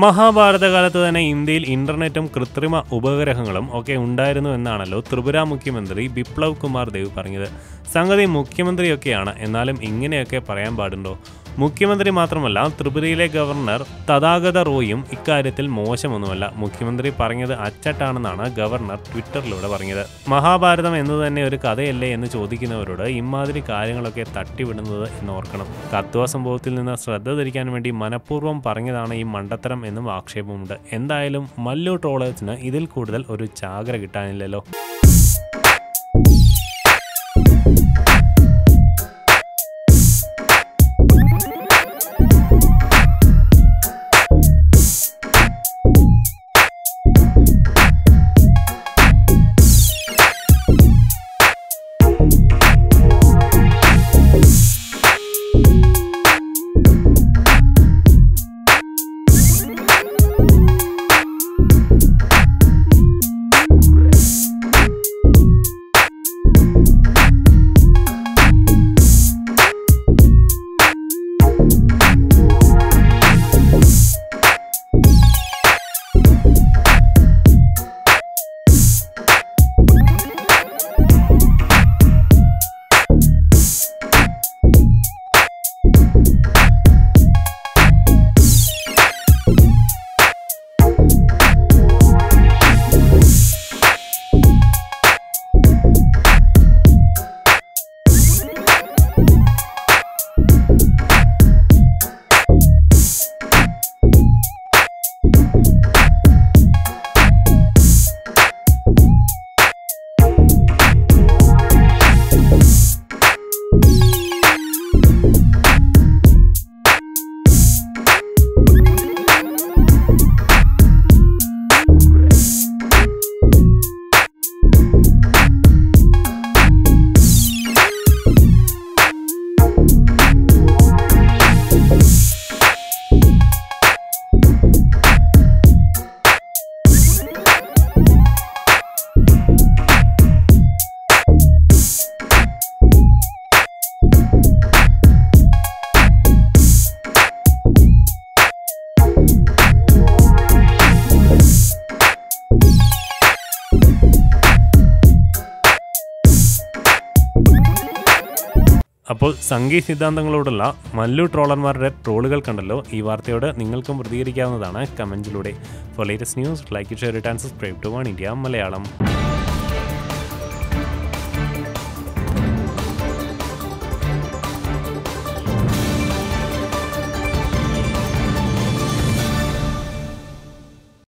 മഹാഭാരതകാലത്ത് തന്നെ ഇന്ത്യയിൽ ഇന്റർനെറ്റും കൃത്രിമ ഉപഗ്രഹങ്ങളും ഒക്കെ ഉണ്ടായിരുന്നു എന്നാണല്ലോ ത്രിപുര മുഖ്യമന്ത്രി ബിപ്ലവ് കുമാർ ദേവ് പറഞ്ഞത്. സംഗതി മുഖ്യമന്ത്രിയൊക്കെയാണ്, എന്നാലും ഇങ്ങനെയൊക്കെ പറയാൻ പാടുണ്ടോ? മുഖ്യമന്ത്രി മാത്രമല്ല, ത്രിപുരയിലെ ഗവർണർ തഥാഗത റോയും ഇക്കാര്യത്തിൽ മോശമൊന്നുമല്ല. മുഖ്യമന്ത്രി പറഞ്ഞത് അച്ചട്ടാണെന്നാണ് ഗവർണർ ട്വിറ്ററിലൂടെ പറഞ്ഞത്. മഹാഭാരതം എന്നത് തന്നെ ഒരു കഥയല്ലേ എന്ന് ചോദിക്കുന്നവരോട് ഇമാതിരി കാര്യങ്ങളൊക്കെ തട്ടിവിടുന്നത് എന്നോർക്കണം. കത്വ സംഭവത്തിൽ നിന്ന് ശ്രദ്ധ തിരിക്കാൻ വേണ്ടി മനഃപൂർവ്വം പറഞ്ഞതാണ് ഈ മണ്ടത്തരം എന്നും ആക്ഷേപമുണ്ട്. എന്തായാലും മല്ലു ട്രോളേഴ്സിന് ഇതിൽ കൂടുതൽ ഒരു ചാകര കിട്ടാനില്ലല്ലോ. അപ്പോൾ സംഘി സിദ്ധാന്തങ്ങളോടുള്ള മല്ലു ട്രോളർമാരുടെ ട്രോളുകൾ കണ്ടല്ലോ. ഈ വാർത്തയോട് നിങ്ങൾക്കും പ്രതികരിക്കാവുന്നതാണ് കമൻറ്റിലൂടെ. For latest news, like, share, and subscribe to one India Malayalam.